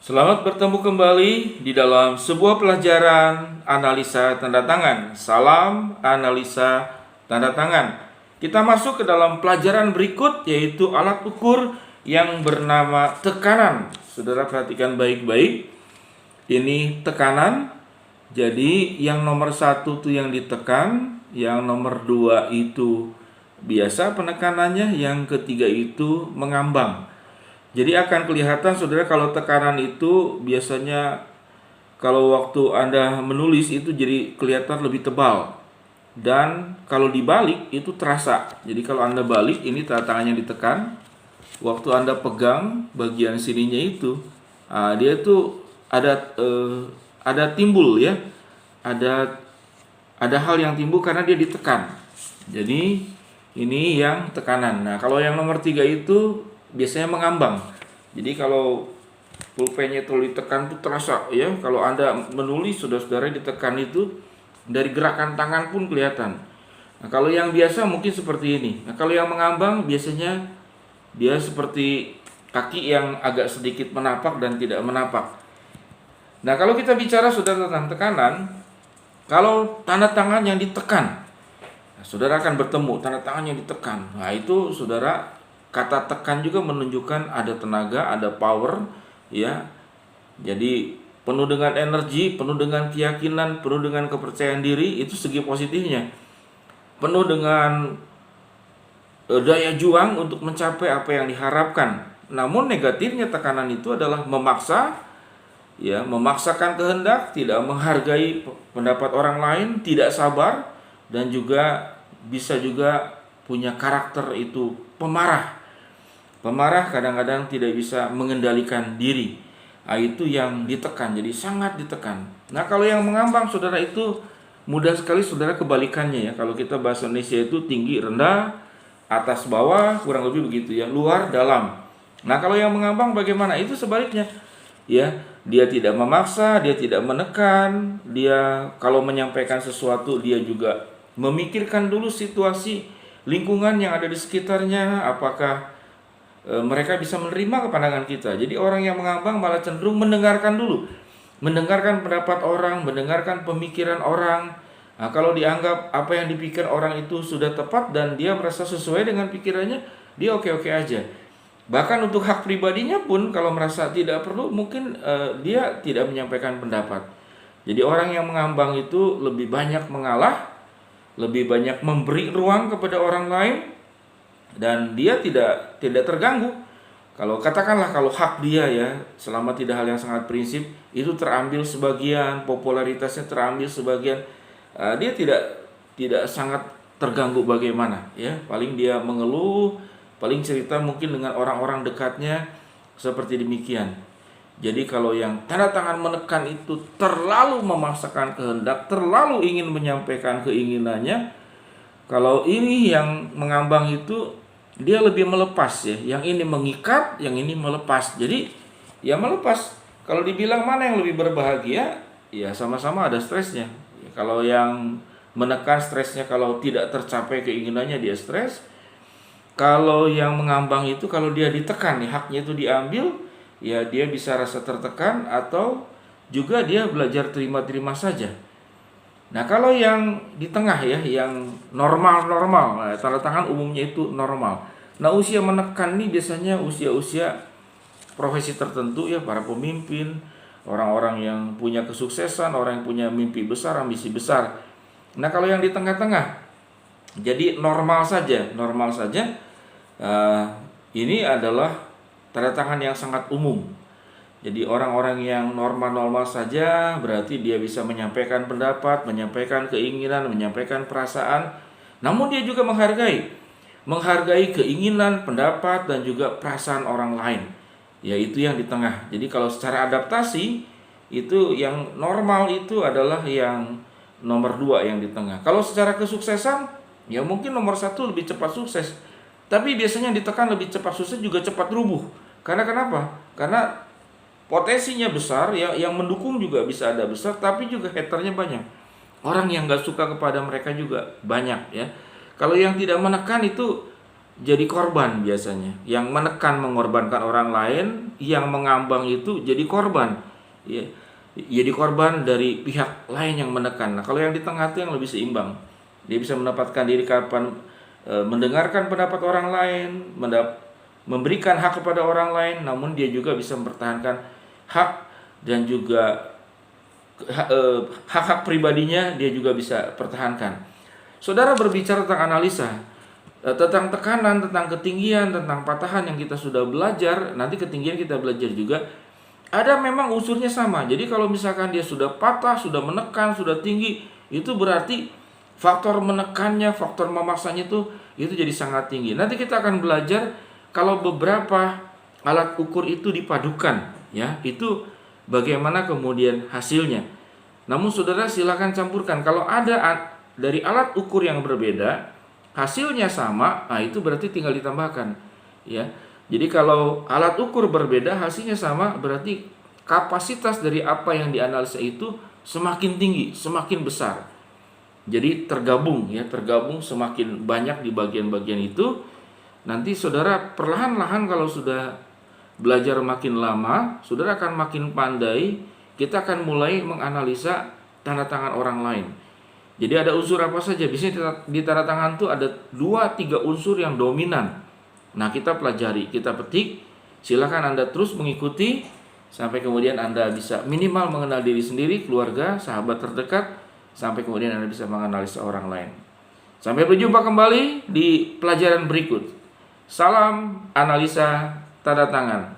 Selamat bertemu kembali di dalam sebuah pelajaran analisa tanda tangan. Salam analisa tanda tangan. Kita masuk ke dalam pelajaran berikut, yaitu alat ukur yang bernama tekanan. Saudara perhatikan baik-baik. Ini tekanan. Jadi yang nomor 1 itu yang ditekan, yang nomor 2 itu biasa penekanannya, yang ketiga itu mengambang. Jadi akan kelihatan saudara kalau tekanan itu biasanya kalau waktu Anda menulis itu jadi kelihatan lebih tebal. Dan kalau dibalik itu terasa. Jadi kalau Anda balik ini tanda tangannya ditekan. Waktu Anda pegang bagian sininya itu, dia tuh ada timbul ya. Ada hal yang timbul karena dia ditekan. Jadi ini yang tekanan. Nah, kalau yang nomor 3 itu biasanya mengambang. Jadi kalau pulpennya itu ditekan itu terasa ya. Kalau Anda menulis saudara-saudara ditekan itu dari gerakan tangan pun kelihatan. Nah, kalau yang biasa mungkin seperti ini. Nah, kalau yang mengambang biasanya dia seperti kaki yang agak sedikit menapak dan tidak menapak. Nah, kalau kita bicara saudara tentang tekanan, kalau tanda tangan yang ditekan, saudara akan bertemu tanda tangan yang ditekan. Nah, itu saudara, kata tekan juga menunjukkan ada tenaga, ada power ya. Jadi penuh dengan energi, penuh dengan keyakinan, penuh dengan kepercayaan diri, itu segi positifnya. Penuh dengan daya juang untuk mencapai apa yang diharapkan. Namun negatifnya tekanan itu adalah memaksa ya, memaksakan kehendak, tidak menghargai pendapat orang lain, tidak sabar, dan juga bisa juga punya karakter itu pemarah. Pemarah kadang-kadang tidak bisa mengendalikan diri. Nah, itu yang ditekan, jadi sangat ditekan. Nah, kalau yang mengambang saudara itu mudah sekali saudara kebalikannya ya. Kalau kita bahasa Indonesia itu tinggi, rendah, atas, bawah, kurang lebih begitu ya, luar, dalam. Nah, kalau yang mengambang bagaimana? Itu sebaliknya ya. Dia tidak memaksa, dia tidak menekan, dia kalau menyampaikan sesuatu dia juga memikirkan dulu situasi lingkungan yang ada di sekitarnya, apakah mereka bisa menerima kepandangan kita. Jadi orang yang mengambang malah cenderung mendengarkan dulu, mendengarkan pendapat orang, mendengarkan pemikiran orang. Nah, kalau dianggap apa yang dipikir orang itu sudah tepat dan dia merasa sesuai dengan pikirannya, dia oke-oke aja. Bahkan untuk hak pribadinya pun kalau merasa tidak perlu, mungkin dia tidak menyampaikan pendapat. Jadi orang yang mengambang itu lebih banyak mengalah, lebih banyak memberi ruang kepada orang lain, dan dia tidak terganggu. Kalau katakanlah kalau hak dia ya, selama tidak hal yang sangat prinsip, itu terambil sebagian, popularitasnya terambil sebagian, dia tidak sangat terganggu bagaimana ya. Paling dia mengeluh, paling cerita mungkin dengan orang-orang dekatnya seperti demikian. Jadi kalau yang tanda tangan menekan itu terlalu memaksakan kehendak, terlalu ingin menyampaikan keinginannya. Kalau ini yang mengambang itu dia lebih melepas ya. Yang ini mengikat, yang ini melepas. Jadi ya melepas. Kalau dibilang mana yang lebih berbahagia, ya sama-sama ada stresnya. Ya, kalau yang menekan stresnya, kalau tidak tercapai keinginannya dia stres. Kalau yang mengambang itu kalau dia ditekan nih, haknya itu diambil, ya dia bisa rasa tertekan atau juga dia belajar terima-terima saja. Nah, kalau yang di tengah ya, yang normal-normal, nah, tanda tangan umumnya itu normal. Nah, usia menekan ini biasanya usia-usia profesi tertentu ya, para pemimpin, orang-orang yang punya kesuksesan, orang yang punya mimpi besar, ambisi besar. Nah, kalau yang di tengah-tengah, jadi normal saja. Ini adalah tanda tangan yang sangat umum. Jadi orang-orang yang normal-normal saja berarti dia bisa menyampaikan pendapat, menyampaikan keinginan, menyampaikan perasaan. Namun dia juga menghargai keinginan, pendapat, dan juga perasaan orang lain. Yaitu yang di tengah. Jadi kalau secara adaptasi, itu yang normal itu adalah yang nomor 2 yang di tengah. Kalau secara kesuksesan, ya mungkin nomor 1 lebih cepat sukses. Tapi biasanya yang ditekan lebih cepat sukses juga cepat rubuh. Karena kenapa? Karena potensinya besar, ya, yang mendukung juga bisa ada besar, tapi juga haternya banyak. Orang yang gak suka kepada mereka juga banyak ya. Kalau yang tidak menekan itu jadi korban biasanya. Yang menekan mengorbankan orang lain, yang mengambang itu jadi korban. Ya, jadi korban dari pihak lain yang menekan. Nah, kalau yang di tengah itu yang lebih seimbang. Dia bisa mendapatkan diri kapan mendengarkan pendapat orang lain, memberikan hak kepada orang lain, namun dia juga bisa mempertahankan hak dan juga hak-hak pribadinya dia juga bisa pertahankan. Saudara berbicara tentang analisa, tentang tekanan, tentang ketinggian, tentang patahan yang kita sudah belajar, nanti ketinggian kita belajar juga. Ada memang unsurnya sama. Jadi kalau misalkan dia sudah patah, sudah menekan, sudah tinggi, itu berarti faktor menekannya, faktor memaksanya itu jadi sangat tinggi. Nanti kita akan belajar kalau beberapa alat ukur itu dipadukan, ya, itu bagaimana kemudian hasilnya. Namun saudara silakan campurkan. Kalau ada dari alat ukur yang berbeda, hasilnya sama, nah itu berarti tinggal ditambahkan, ya. Jadi kalau alat ukur berbeda, hasilnya sama, berarti kapasitas dari apa yang dianalisa itu semakin tinggi, semakin besar. Jadi tergabung semakin banyak di bagian-bagian itu. Nanti saudara perlahan-lahan kalau sudah belajar makin lama, saudara akan makin pandai. Kita akan mulai menganalisa tanda tangan orang lain. Jadi ada unsur apa saja? Biasanya di tanda tangan itu ada 2-3 unsur yang dominan. Nah, kita pelajari, kita petik. Silakan Anda terus mengikuti sampai kemudian Anda bisa minimal mengenal diri sendiri, keluarga, sahabat terdekat, sampai kemudian Anda bisa menganalisa orang lain. Sampai berjumpa kembali di pelajaran berikut. Salam analisa tanda tangan.